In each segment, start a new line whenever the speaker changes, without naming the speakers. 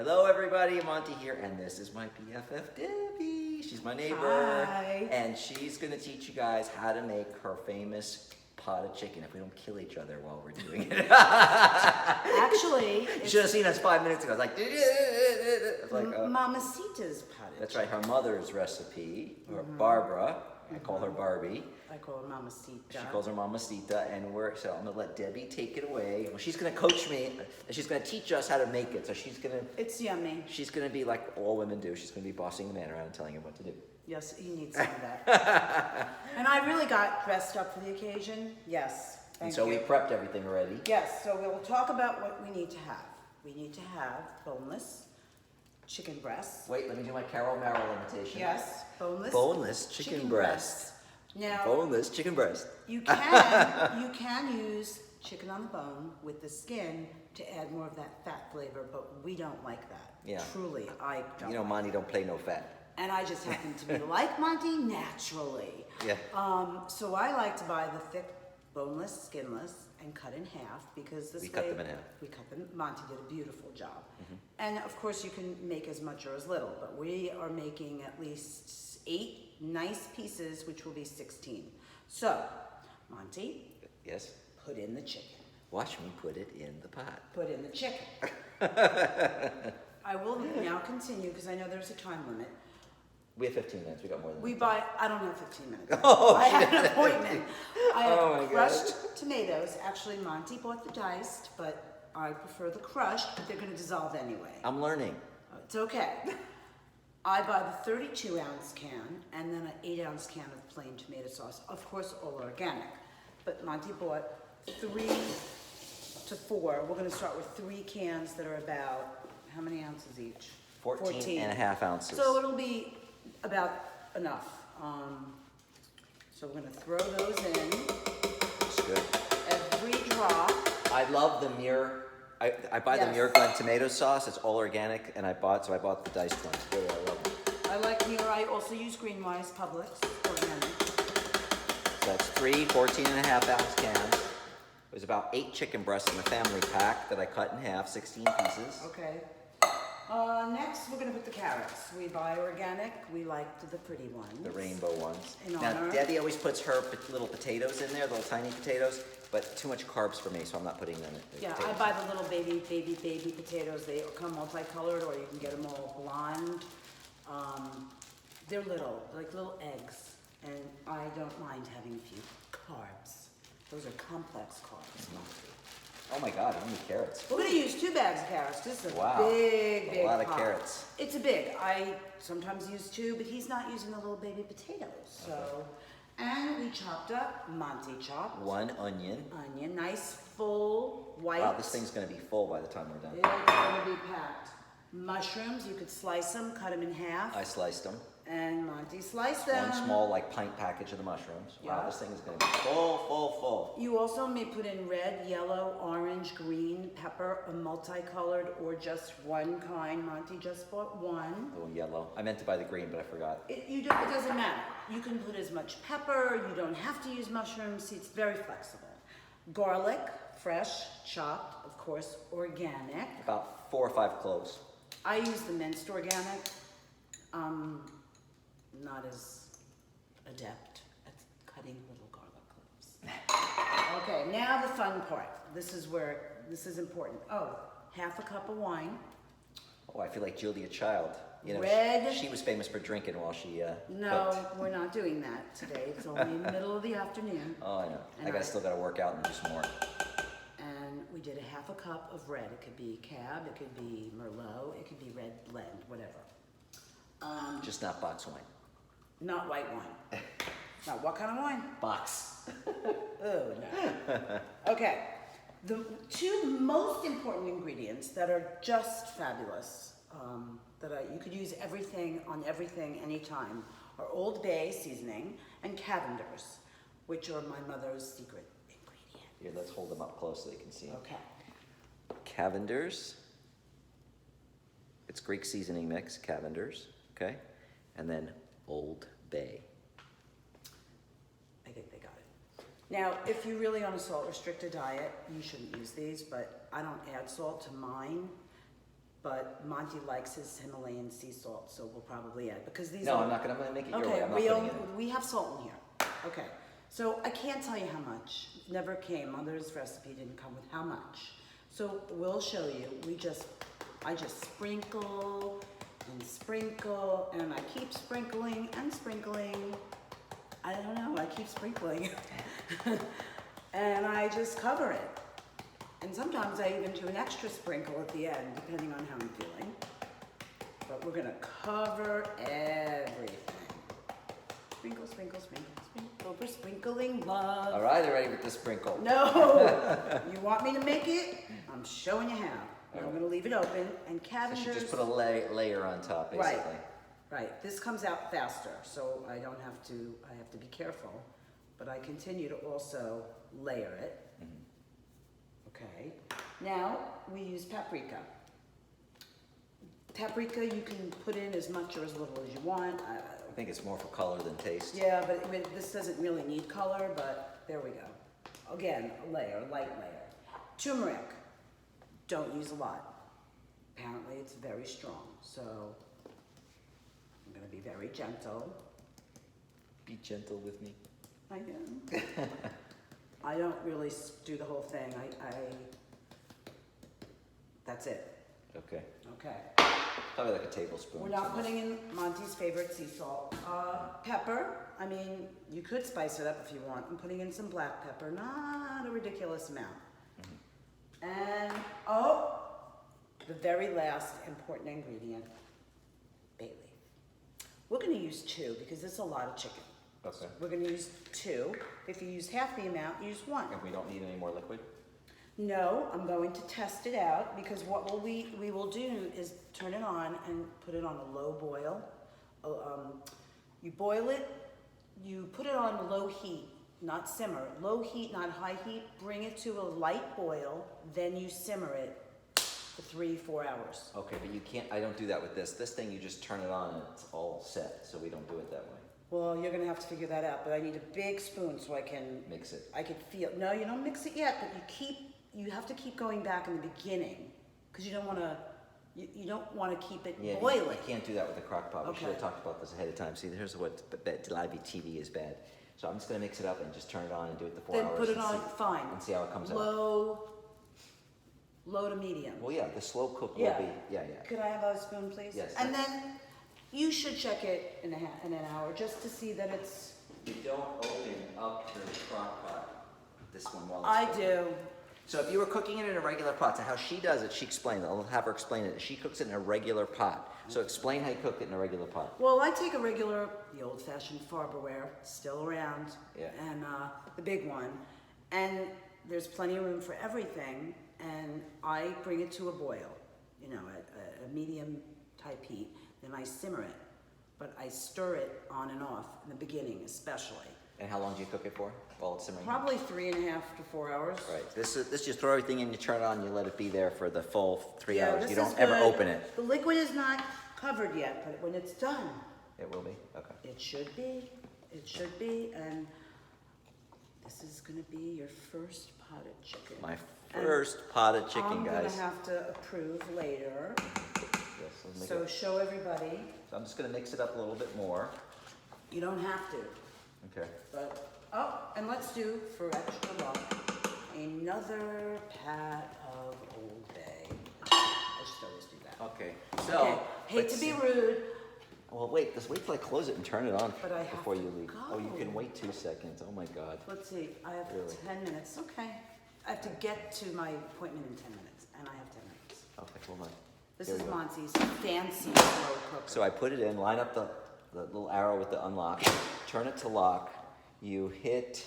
Hello everybody, Monty here, and this is my BFF Debbie. She's my neighbor.
Hi.
And she's gonna teach you guys how to make her famous pot of chicken if we don't kill each other while we're doing it.
Actually,
You should have seen us 5 minutes ago. It's like,
Mamacita's pottage.
that's right, her mother's recipe, or Barbara. I call her Barbie.
I call her Mamacita.
She calls her Mamacita, and so I'm gonna let Debbie take it away. Well, she's gonna coach me, and she's gonna teach us how to make it. So she's gonna be like all women do. She's gonna be bossing the man around and telling him what to do.
Yes, he needs some of that. And I really got dressed up for the occasion. Yes.
And so we prepped everything already.
Yes, so we'll talk about what we need to have. We need to have boneless chicken breasts.
Wait, let me do my Carol Merrill imitation.
Yes,
Boneless chicken breast.
Now,
boneless chicken breast.
you can use chicken on the bone with the skin to add more of that fat flavor, but we don't like that.
Yeah.
Truly, I don't.
You know, Monty don't play no fat.
And I just happen to be like Monty naturally.
Yeah.
So I like to buy the thick, boneless, skinless, and cut in half because this
We
way
cut them in half.
we cut them. Monty did a beautiful job. And of course, you can make as much or as little, but we are making at least 8 nice pieces, which will be 16. So, Monty,
Yes.
put in the chicken.
Watch me put it in the pot.
Put in the chicken. I will now continue because I know there's a time limit.
We have 15 minutes. We got more than
I don't have 15 minutes.
Oh,
I have an appointment. I have
Oh, my
crushed tomatoes. Actually, Monty bought the diced, but I prefer the crushed, but they're going to dissolve anyway.
I'm learning.
It's okay. I buy the 32-ounce can and then an 8-ounce can of plain tomato sauce. Of course, all organic. But Monty bought 3 to 4. We're going to start with 3 cans that are about, how many ounces each?
14 and a half ounces.
So it'll be about enough. So we're going to throw those in.
It's good.
Every drop.
I love the Muir. I buy the
Yes.
Muir Glen tomato sauce. It's all organic, and I bought the diced ones. Really, I love them.
I like Muir. I also use Greenwise Publix organic.
So that's 3 14 and a half ounce cans. There's about 8 chicken breasts in the family pack that I cut in half, 16 pieces.
Okay. Next, we're going to put the carrots. We buy organic. We like the pretty ones.
The rainbow ones.
In
Now,
honor.
Debbie always puts her little potatoes in there, little tiny potatoes, but too much carbs for me, so I'm not putting them in.
Yeah, I buy the little baby potatoes. They come multicolored, or you can get them all blonde. They're little, like little eggs, and I don't mind having a few carbs. Those are complex carbs.
Oh my God, how many carrots?
We're going to use 2 bags of carrots. This is a
Wow,
big
a lot of
pot.
carrots.
It's a big. I sometimes use 2, but he's not using the little baby potatoes. So, and we chopped up, Monty chopped.
1 onion.
Onion, nice full white.
Wow, this thing's gonna be full by the time we're done.
It's going to be packed. Mushrooms, you could slice them, cut them in half.
I sliced them.
And Monty sliced them.
1 small, like, pint package of the mushrooms. Wow,
Yeah.
this thing is gonna be full.
You also may put in red, yellow, orange, green pepper, a multicolored, or just one kind. Monty just bought 1.
A little yellow. I meant to buy the green, but I forgot.
It doesn't matter. You can put as much pepper. You don't have to use mushrooms. It's very flexible. Garlic, fresh, chopped, of course, organic.
About 4 or 5 cloves.
I use the minced organic. Not as adept at cutting little garlic cloves. Okay, now the fun part. This is important. Oh, half a cup of wine.
Oh, I feel like Julia Child. You know,
Red.
she was famous for drinking while she
No,
cooked.
we're not doing that today. It's only in the middle of the afternoon.
Oh, I know.
And
Still gotta work out and do some more.
And we did a half a cup of red. It could be Cab, it could be Merlot, it could be red blend, whatever.
Just not box wine.
Not white wine. Now, what kind of wine?
Box.
Oh, no. Okay. The 2 most important ingredients that are just fabulous, you could use everything on everything anytime, are Old Bay seasoning and Cavender's, which are my mother's secret ingredient.
Here, let's hold them up close so they can see them.
Okay.
Cavender's. It's Greek seasoning mix, Cavender's, okay? And then Old Bay.
I think they got it. Now, if you're really on a salt-restricted diet, you shouldn't use these, but I don't add salt to mine. but Monty likes his Himalayan sea salt, so we'll probably add, because these
No,
are...
I'm not gonna make it your
Okay,
way. I'm not putting it in.
we have salt in here. Okay, so I can't tell you how much. Never came. Mother's recipe didn't come with how much. So we'll show you. I just sprinkle and sprinkle, and I keep sprinkling and sprinkling. I don't know, I keep sprinkling. And I just cover it. And sometimes I even do an extra sprinkle at the end, depending on how I'm feeling. But we're gonna cover everything. Sprinkle, sprinkle, sprinkle, sprinkle. We're sprinkling love.
All right, they're ready with the sprinkle.
No! You want me to make it? I'm showing you how.
Okay.
I'm gonna leave it open, and
So
Cavenders...
you just put a layer on top, basically.
Right, this comes out faster, so I have to be careful, but I continue to also layer it. Okay, now we use paprika. Paprika you can put in as much or as little as you want.
I think it's more for color than taste.
Yeah, but this doesn't really need color, but there we go. Again, a layer, light layer. Turmeric, don't use a lot. Apparently it's very strong, so I'm gonna be very gentle.
Be gentle with me.
I am. I don't really do the whole thing. That's it.
Okay.
Okay.
Probably like a tablespoon.
We're not putting in Monty's favorite sea salt. Pepper, I mean, you could spice it up if you want. I'm putting in some black pepper, not a ridiculous amount. And, the very last important ingredient, bay leaf. We're gonna use 2 because there's a lot of chicken.
Okay.
We're gonna use 2. If you use half the amount, use 1.
And we don't need any more liquid?
No, I'm going to test it out because what we will do is turn it on and put it on a low boil. You boil it, you put it on low heat, not simmer. Low heat, not high heat. Bring it to a light boil, then you simmer it for 3-4 hours.
Okay, but you can't, I don't do that with this. This thing, you just turn it on and it's all set, so we don't do it that way.
Well, you're gonna have to figure that out, but I need a big spoon so I can...
Mix it.
I can feel, no, you don't mix it yet, but you have to keep going back in the beginning, because you don't wanna, you don't wanna keep it boiling.
You can't do that with the crock pot. We
Okay.
should have talked about this ahead of time. See, here's what live TV is bad. So I'm just gonna mix it up and just turn it on and do it the 4
Then
hours.
put it
and
on,
see,
fine.
And see how it comes out.
Low to medium.
Well, yeah, the slow cook will
Yeah.
be, yeah.
Could I have a spoon, please?
Yes.
And then you should check it in an hour, just to see that it's...
You don't open up the crock pot, this one while it's
I
cooking.
do.
So if you were cooking it in a regular pot, so how she does it, she explained it. I'll have her explain it. She cooks it in a regular pot. So explain how you cook it in a regular pot.
Well, I take a regular, the old-fashioned Farberware, still around,
Yeah.
and the big one, and there's plenty of room for everything, and I bring it to a boil, you know, at a medium-type heat, then I simmer it, but I stir it on and off in the beginning especially.
And how long do you cook it for while it's simmering?
Probably 3.5 to 4 hours.
Right. This you throw everything in, you turn it on, you let it be there for the full 3 hours.
this
You don't
is
ever
good.
open it.
The liquid is not covered yet, but when it's done,
It will be? Okay.
it should be. It should be, and this is gonna be your first potted chicken.
My first potted chicken,
I'm
guys.
gonna have to approve later.
Yes, let's make
So
it.
show everybody.
So I'm just gonna mix it up a little bit more.
You don't have to,
Okay.
but, and let's do, for extra luck, another pat of Old Bay. I should always do that.
Okay. So.
Okay, hate
let's
to be
see.
rude.
Well, wait. Just wait till I close it and turn it on
But I have
before
to
you leave. Oh, you
go.
can wait 2 seconds. Oh my God.
Let's see, I have
Really?
10 minutes, okay. I have to get to my appointment in 10 minutes, and I have 10 minutes.
Okay, hold on.
This
Here
is
we go.
Monty's fancy slow cooker.
So I put it in, line up the little arrow with the unlock, turn it to lock. You hit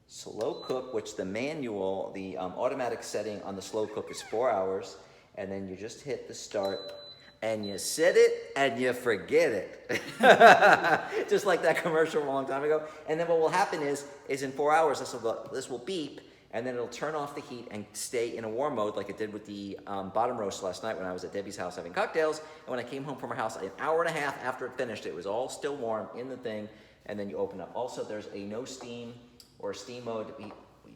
slow cook, which the manual, the automatic setting on the slow cook is 4 hours. And then you just hit the start and you set it and you forget it. Just like that commercial a long time ago. And then what will happen is in 4 hours, this will beep, and then it'll turn off the heat and stay in a warm mode like it did with the bottom roast last night when I was at Debbie's house having cocktails. And when I came home from her house, an hour and a half after it finished, it was all still warm in the thing, and then you open up. Also, there's a no steam or steam mode.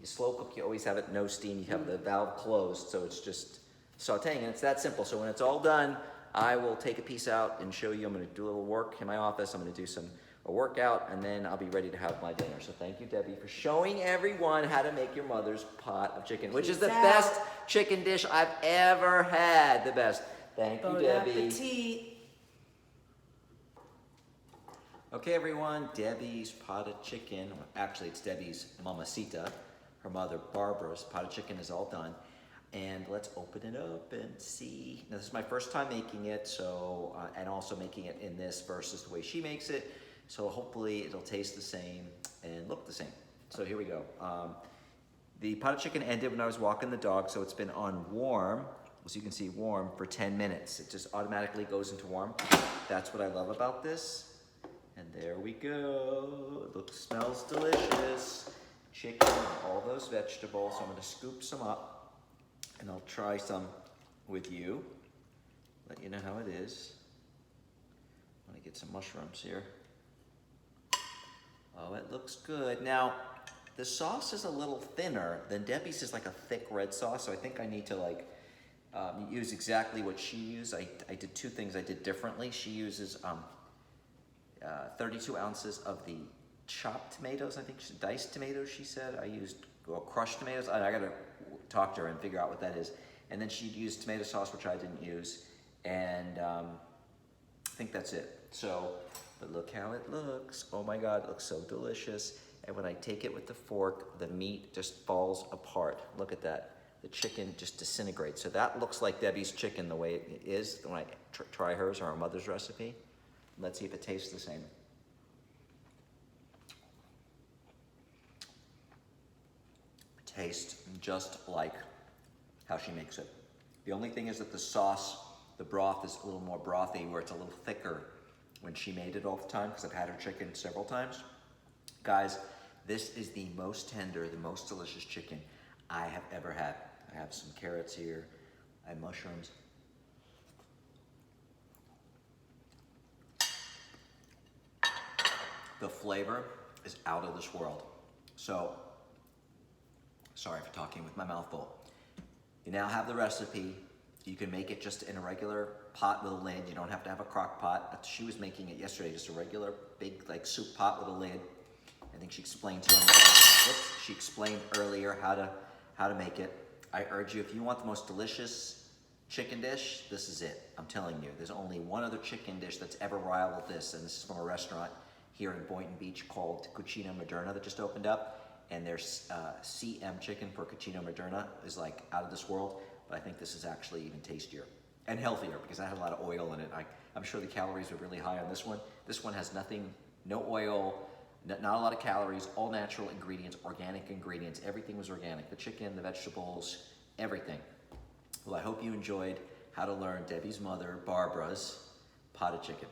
Slow cook, you always have it no steam. You have the valve closed, so it's just sauteing, and it's that simple. So when it's all done, I will take a piece out and show you. I'm gonna do a little work in my office. I'm gonna do a workout, and then I'll be ready to have my dinner. So thank you, Debbie, for showing everyone how to make your mother's pot of chicken, which is the best chicken dish I've ever had. The best. Thank you, Debbie.
Appetit.
Okay, everyone, Debbie's pot of chicken, well, actually it's Debbie's mamacita, her mother Barbara's pot of chicken is all done. And let's open it up and see. Now, this is my first time making it, so and also making it in this versus the way she makes it. So hopefully it'll taste the same and look the same. So here we go. The pot of chicken ended when I was walking the dog, so it's been on warm, as you can see, warm for 10 minutes. It just automatically goes into warm. That's what I love about this. And there we go. It smells delicious. Chicken, all those vegetables. So I'm gonna scoop some up and I'll try some with you. Let you know how it is. I'm gonna get some mushrooms here. Oh, it looks good. Now, the sauce is a little thinner than Debbie's is like a thick red sauce, so I think I need to like use exactly what she used. I did two things I did differently. She uses 32 ounces of the chopped tomatoes, I think diced tomatoes, she said. I used crushed tomatoes. I gotta talk to her and figure out what that is. And then she used tomato sauce, which I didn't use. And I think that's it. So, but look how it looks. Oh my God, it looks so delicious. And when I take it with the fork, the meat just falls apart. Look at that. The chicken just disintegrates. So that looks like Debbie's chicken the way it is when I try hers or our mother's recipe. Let's see if it tastes the same. It tastes just like how she makes it. The only thing is that the sauce, the broth is a little more brothy, where it's a little thicker when she made it all the time, because I've had her chicken several times. Guys, this is the most tender, the most delicious chicken I have ever had. I have some carrots here, I have mushrooms. The flavor is out of this world. So, sorry for talking with my mouth full. You now have the recipe. You can make it just in a regular pot with a lid. You don't have to have a crock pot. She was making it yesterday, just a regular big like soup pot with a lid. I think she explained to him. Whoops, she explained earlier how to make it. I urge you, if you want the most delicious chicken dish, this is it. I'm telling you, there's only one other chicken dish that's ever rivaled this, and this is from a restaurant here in Boynton Beach called Cucina Moderna that just opened up, and their CM chicken for Cucina Moderna is like out of this world, but I think this is actually even tastier and healthier because I had a lot of oil in it. I'm sure the calories are really high on this one. This one has nothing, no oil, not a lot of calories, all natural ingredients, organic ingredients. Everything was organic, the chicken, the vegetables, everything. Well, I hope you enjoyed how to learn Debbie's mother, Barbara's pot of chicken.